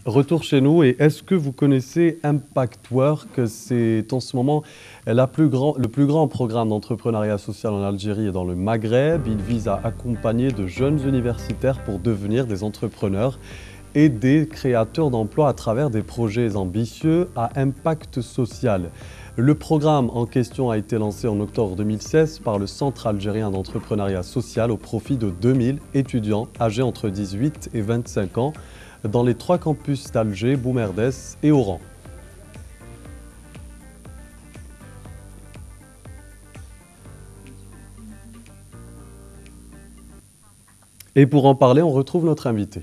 Retour chez nous, et est-ce que vous connaissez Impact Work? C'est en ce moment le plus grand programme d'entrepreneuriat social en Algérie et dans le Maghreb. Il vise à accompagner de jeunes universitaires pour devenir des entrepreneurs et des créateurs d'emplois à travers des projets ambitieux à impact social. Le programme en question a été lancé en octobre 2016 par le Centre algérien d'entrepreneuriat social au profit de 2000 étudiants âgés entre 18 et 25 ans dans les 3 campus d'Alger, Boumerdès et Oran. Et pour en parler, on retrouve notre invité.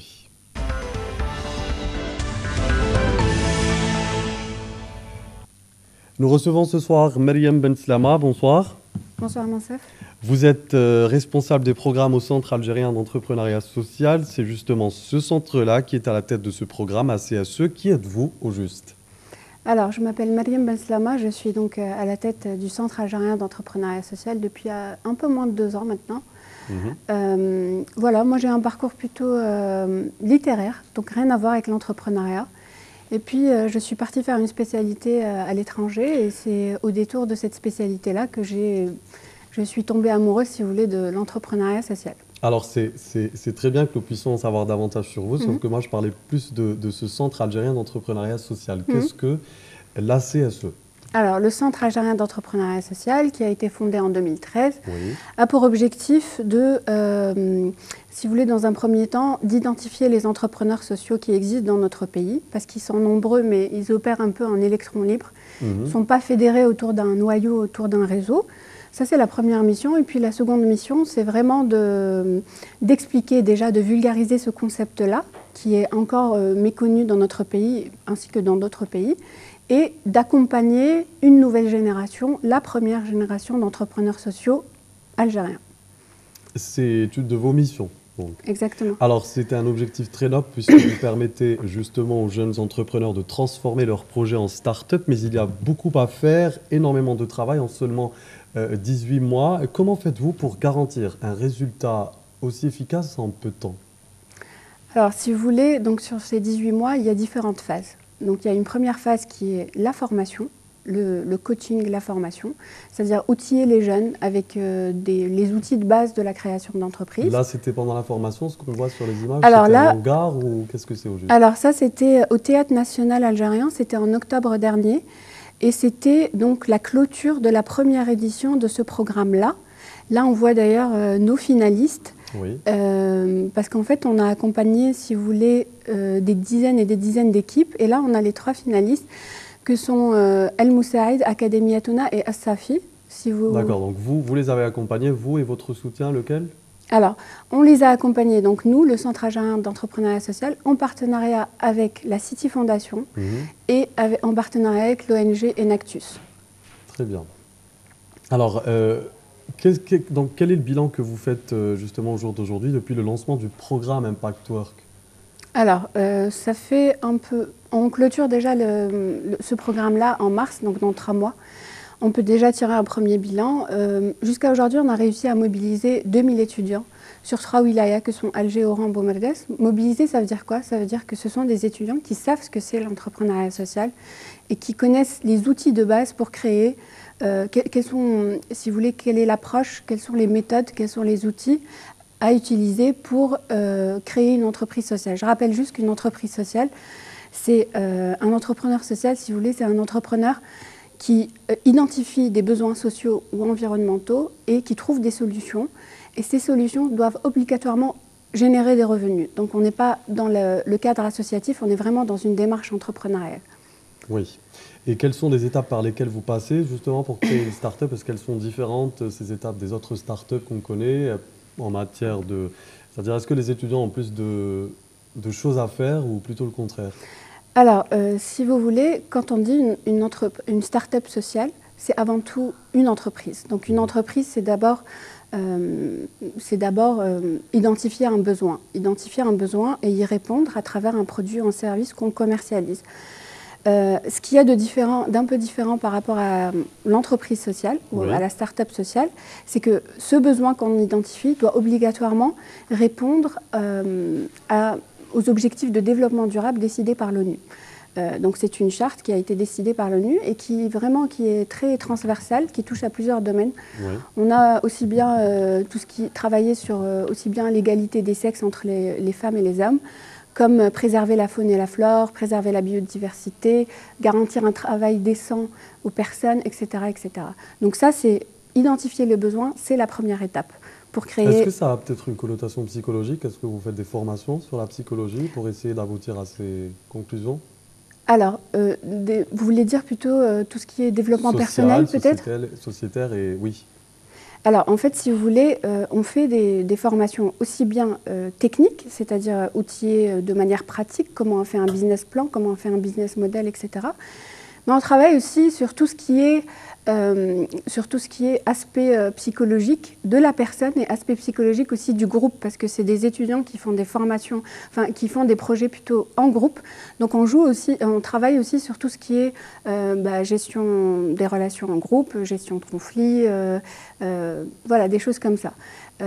Nous recevons ce soir Mariam Benslama. Bonsoir. Bonsoir Mansef. Vous êtes responsable des programmes au Centre algérien d'entrepreneuriat social. C'est justement ce centre-là qui est à la tête de ce programme ACSE. Qui êtes-vous au juste? Alors, je m'appelle Mariam Benslama. Je suis donc à la tête du Centre algérien d'entrepreneuriat social depuis un peu moins de 2 ans maintenant. Voilà, moi j'ai un parcours plutôt littéraire, donc rien à voir avec l'entrepreneuriat. Et puis, je suis partie faire une spécialité à l'étranger et c'est au détour de cette spécialité-là que je suis tombée amoureuse, si vous voulez, de l'entrepreneuriat social. Alors, c'est très bien que nous puissions en savoir davantage sur vous, sauf que moi, je parlais plus de ce Centre algérien d'entrepreneuriat social. Qu'est-ce que l'ACSE? Alors, le Centre algérien d'entrepreneuriat social, qui a été fondé en 2013, a pour objectif de, si vous voulez, dans un premier temps, d'identifier les entrepreneurs sociaux qui existent dans notre pays, parce qu'ils sont nombreux, mais ils opèrent un peu en électron libre. Ils ne sont pas fédérés autour d'un noyau, autour d'un réseau. Ça, c'est la première mission. Et puis, la seconde mission, c'est vraiment d'expliquer, déjà, de vulgariser ce concept-là, qui est encore méconnu dans notre pays, ainsi que dans d'autres pays, et d'accompagner une nouvelle génération, la première génération d'entrepreneurs sociaux algériens. C'est une de vos missions, donc. Exactement. Alors, c'était un objectif très noble puisque vous permettez justement aux jeunes entrepreneurs de transformer leurs projets en start-up, mais il y a beaucoup à faire, énormément de travail en seulement 18 mois. Comment faites-vous pour garantir un résultat aussi efficace en peu de temps? Alors, si vous voulez, donc sur ces 18 mois, il y a différentes phases. Donc, il y a une première phase qui est la formation, le coaching, la formation, c'est-à-dire outiller les jeunes avec les outils de base de la création d'entreprise. Là, c'était pendant la formation, ce qu'on voit sur les images? Alors là, un hangar ou qu'est-ce que c'est au juste? Alors ça, c'était au Théâtre national algérien, c'était en octobre dernier, et c'était donc la clôture de la première édition de ce programme-là. Là, on voit d'ailleurs nos finalistes. Oui. Parce qu'en fait, on a accompagné, si vous voulez, des dizaines et des dizaines d'équipes. Et là, on a les 3 finalistes que sont El Moussaïd, Académie Atouna et As-Safi. D'accord, donc vous les avez accompagnés, vous et votre soutien, lequel? Alors, on les a accompagnés, donc nous, le Centre algérien d'entrepreneuriat social, en partenariat avec la City Foundation et en partenariat avec l'ONG Enactus. Très bien. Alors, donc, quel est le bilan que vous faites justement au jour d'aujourd'hui depuis le lancement du programme Impact Work? Alors, ça fait un peu... On clôture déjà ce programme-là en mars, donc dans 3 mois. On peut déjà tirer un premier bilan. Jusqu'à aujourd'hui, on a réussi à mobiliser 2000 étudiants sur 3 wilayas que sont Alger, Oran, Boumerdès. Mobiliser, ça veut dire quoi? Ça veut dire que ce sont des étudiants qui savent ce que c'est l'entrepreneuriat social et qui connaissent les outils de base pour créer, quels sont, si vous voulez, quelle est l'approche, quelles sont les méthodes, quels sont les outils à utiliser pour créer une entreprise sociale. Je rappelle juste qu'une entreprise sociale, c'est un entrepreneur social, si vous voulez, c'est un entrepreneur qui identifie des besoins sociaux ou environnementaux et qui trouve des solutions. Et ces solutions doivent obligatoirement générer des revenus. Donc on n'est pas dans le cadre associatif, on est vraiment dans une démarche entrepreneuriale. Oui. Et quelles sont les étapes par lesquelles vous passez justement pour créer une start-up? Est-ce qu'elles sont différentes, ces étapes, des autres start-up qu'on connaît en matière de... C'est-à-dire, est-ce que les étudiants ont plus de choses à faire ou plutôt le contraire? Alors, si vous voulez, quand on dit une start-up sociale, c'est avant tout une entreprise. Donc une entreprise, c'est d'abord identifier un besoin et y répondre à travers un produit ou un service qu'on commercialise. Ce qu'il y a d'un peu différent par rapport à l'entreprise sociale ou à la start-up sociale, c'est que ce besoin qu'on identifie doit obligatoirement répondre aux objectifs de développement durable décidés par l'ONU. Donc c'est une charte qui a été décidée par l'ONU et qui est très transversale, qui touche à plusieurs domaines. Oui. On a aussi bien tout ce qui travaillait sur aussi bien l'égalité des sexes entre les femmes et les hommes, comme préserver la faune et la flore, préserver la biodiversité, garantir un travail décent aux personnes, etc., etc. Donc ça, c'est identifier les besoins, c'est la première étape. Pour créer... Est-ce que ça a peut-être une connotation psychologique? Est-ce que vous faites des formations sur la psychologie pour essayer d'aboutir à ces conclusions? Alors, vous voulez dire plutôt tout ce qui est développement personnel, peut-être? Sociétaire, et oui. Alors, en fait, si vous voulez, on fait des formations aussi bien techniques, c'est-à-dire outillées de manière pratique, comment on fait un business plan, comment on fait un business model, etc. Mais on travaille aussi sur tout ce qui est, aspect psychologique de la personne et aspect psychologique aussi du groupe, parce que c'est des étudiants qui font des formations, qui font des projets plutôt en groupe. Donc on travaille aussi sur tout ce qui est gestion des relations en groupe, gestion de conflits, voilà, des choses comme ça. Je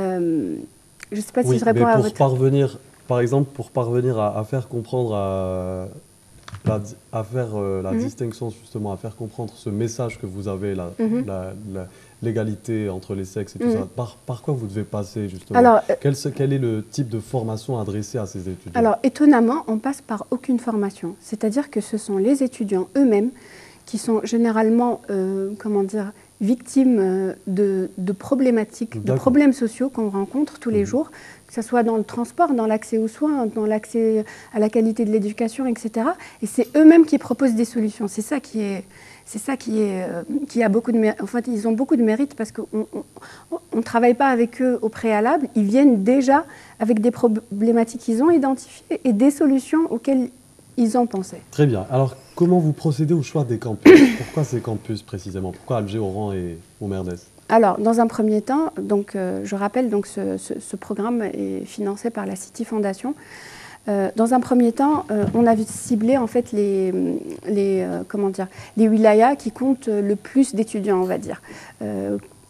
ne sais pas si je réponds à votre... Par exemple, pour parvenir à faire comprendre la distinction, justement, à faire comprendre ce message que vous avez, l'égalité entre les sexes et tout ça, par quoi vous devez passer, justement? Alors, quel est le type de formation adressée à ces étudiants? Alors, étonnamment, on passe par aucune formation. C'est-à-dire que ce sont les étudiants eux-mêmes qui sont généralement, victimes de problématiques, de problèmes sociaux qu'on rencontre tous les jours, que ce soit dans le transport, dans l'accès aux soins, dans l'accès à la qualité de l'éducation, etc. Et c'est eux-mêmes qui proposent des solutions. C'est ça qui a beaucoup de mérite. En fait, ils ont beaucoup de mérite parce qu'on ne travaille pas avec eux au préalable. Ils viennent déjà avec des problématiques qu'ils ont identifiées et des solutions auxquelles ils ont pensé. Très bien. Alors, comment vous procédez au choix des campus? Pourquoi ces campus précisément? Pourquoi Alger, Oran et Oumerdès? Alors, dans un premier temps, je rappelle, ce programme est financé par la City Foundation. Dans un premier temps, on a ciblé en fait les wilayas qui comptent le plus d'étudiants, on va dire.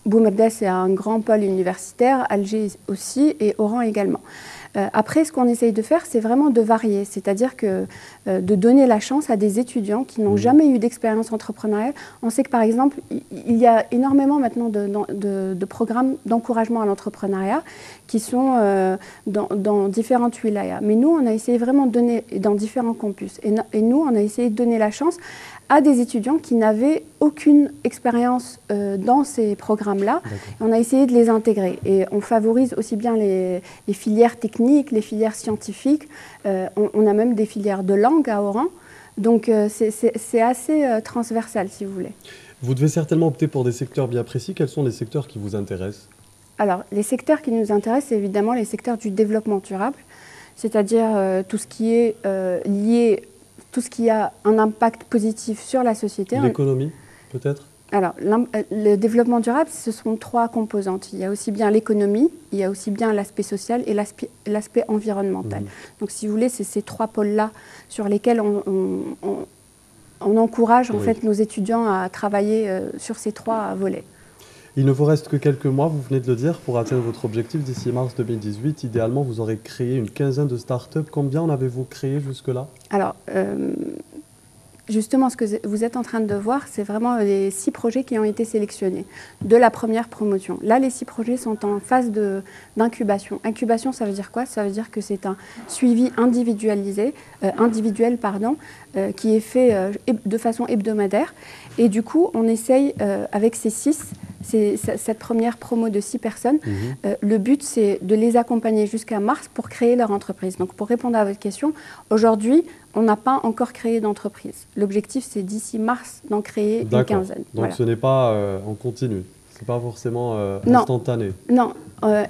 Boumerdès est un grand pôle universitaire, Alger aussi et Oran également. Après, ce qu'on essaye de faire, c'est vraiment de varier, c'est-à-dire de donner la chance à des étudiants qui n'ont jamais eu d'expérience entrepreneuriale. On sait que, par exemple, il y a énormément maintenant de programmes d'encouragement à l'entrepreneuriat qui sont dans différentes wilayas. Mais nous, on a essayé vraiment de donner, dans différents campus, et nous, on a essayé de donner la chance à des étudiants qui n'avaient aucune expérience dans ces programmes-là. On a essayé de les intégrer. Et on favorise aussi bien les filières techniques, les filières scientifiques. On a même des filières de langue à Oran. Donc c'est assez transversal, si vous voulez. Vous devez certainement opter pour des secteurs bien précis. Quels sont les secteurs qui vous intéressent? Alors, les secteurs qui nous intéressent, c'est évidemment les secteurs du développement durable, c'est-à-dire tout ce qui est lié... tout ce qui a un impact positif sur la société. L'économie, peut-être? Alors, le développement durable, ce sont trois composantes. Il y a aussi bien l'économie, il y a aussi bien l'aspect social et l'aspect environnemental. Donc, si vous voulez, c'est ces trois pôles-là sur lesquels on encourage en fait nos étudiants à travailler sur ces trois volets. Il ne vous reste que quelques mois, vous venez de le dire, pour atteindre votre objectif d'ici mars 2018. Idéalement, vous aurez créé une quinzaine de start-up. Combien en avez-vous créé jusque-là? Alors, justement, ce que vous êtes en train de voir, c'est vraiment les 6 projets qui ont été sélectionnés de la première promotion. Là, les 6 projets sont en phase d'incubation. Incubation, ça veut dire quoi? Ça veut dire que c'est un suivi individuel, qui est fait de façon hebdomadaire. Et du coup, on essaye, avec cette première promo de 6 personnes, le but, c'est de les accompagner jusqu'à mars pour créer leur entreprise. Donc, pour répondre à votre question, aujourd'hui, on n'a pas encore créé d'entreprise. L'objectif, c'est d'ici mars d'en créer une quinzaine. Donc, voilà. Ce n'est pas en continu, ce n'est pas forcément instantané. Non,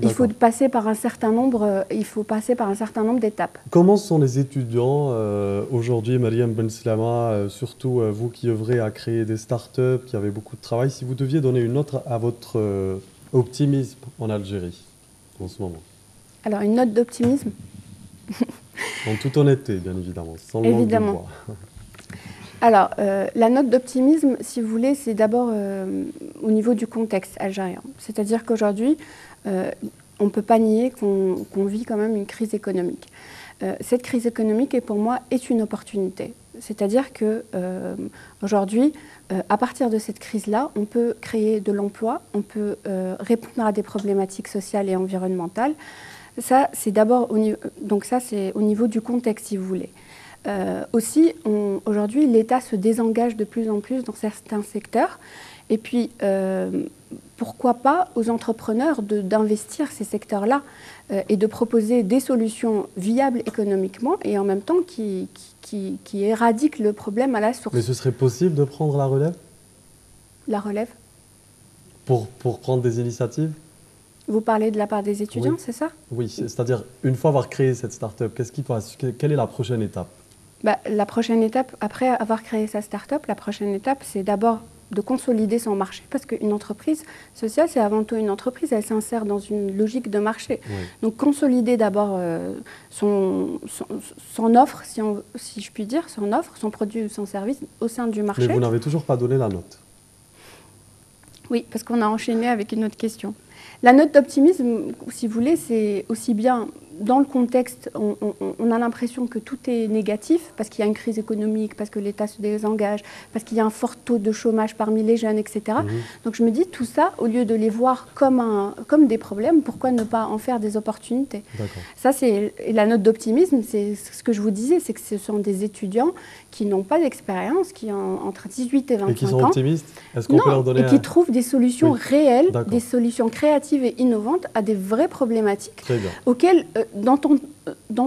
il faut passer par un certain nombre, d'étapes. Comment sont les étudiants aujourd'hui, Mariam Benslama, surtout vous qui œuvrez à créer des startups, qui avez beaucoup de travail, si vous deviez donner une note à votre optimisme en Algérie en ce moment? Alors, une note d'optimisme? En toute honnêteté, bien évidemment, sans le manque de voix. Alors, la note d'optimisme, si vous voulez, c'est d'abord au niveau du contexte algérien. C'est-à-dire qu'aujourd'hui, on ne peut pas nier qu'on vit quand même une crise économique. Cette crise économique, pour moi, est une opportunité. C'est-à-dire qu'aujourd'hui, à partir de cette crise-là, on peut créer de l'emploi, on peut répondre à des problématiques sociales et environnementales. Ça, c'est d'abord au niveau du contexte, si vous voulez. Aussi, aujourd'hui, l'État se désengage de plus en plus dans certains secteurs. Et puis, pourquoi pas aux entrepreneurs d'investir ces secteurs-là et de proposer des solutions viables économiquement et en même temps qui éradiquent le problème à la source. Mais ce serait possible de prendre la relève? La relève? Pour prendre des initiatives? Vous parlez de la part des étudiants, oui. C'est ça? Oui, c'est-à-dire, une fois avoir créé cette start-up, quelle est la prochaine étape? La prochaine étape, après avoir créé sa start-up, la prochaine étape, c'est d'abord de consolider son marché, parce qu'une entreprise sociale, c'est avant tout une entreprise, elle s'insère dans une logique de marché. Oui. Donc consolider d'abord son offre, si je puis dire, son produit ou son service au sein du marché. Mais vous n'avez toujours pas donné la note. Oui, parce qu'on a enchaîné avec une autre question. La note d'optimisme, si vous voulez, c'est aussi bien dans le contexte, on a l'impression que tout est négatif parce qu'il y a une crise économique, parce que l'État se désengage, parce qu'il y a un fort taux de chômage parmi les jeunes, etc. Donc je me dis, tout ça, au lieu de les voir comme des problèmes, pourquoi ne pas en faire des opportunités? Ça, c'est la note d'optimisme, c'est ce que je vous disais, c'est que ce sont des étudiants qui n'ont pas d'expérience, qui ont entre 18 et 25 ans. Et qui sont optimistes? Est-ce qu'on peut leur donner qui trouvent des solutions réelles, des solutions créatives et innovantes à des vraies problématiques auxquelles dont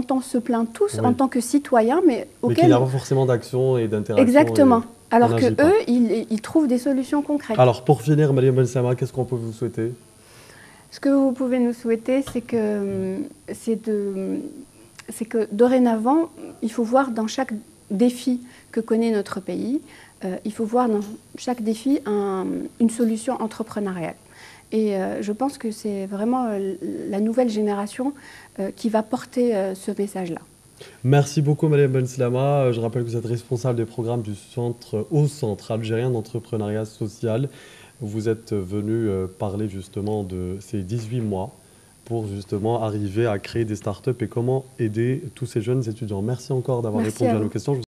on se plaint tous en tant que citoyens, mais qu'il n'y a pas forcément d'action et d'interaction. Exactement. Alors qu'eux, ils trouvent des solutions concrètes. Alors pour finir, Mariam Bensama, qu'est-ce qu'on peut vous souhaiter? Ce que vous pouvez nous souhaiter, c'est que dorénavant, il faut voir dans chaque défi que connaît notre pays, il faut voir dans chaque défi une solution entrepreneuriale. Et je pense que c'est vraiment la nouvelle génération qui va porter ce message-là. Merci beaucoup, Mariam Benslama. Je rappelle que vous êtes responsable des programmes du Centre algérien d'entrepreneuriat social. Vous êtes venu parler justement de ces 18 mois pour justement arriver à créer des startups et comment aider tous ces jeunes étudiants. Merci encore d'avoir répondu à nos questions.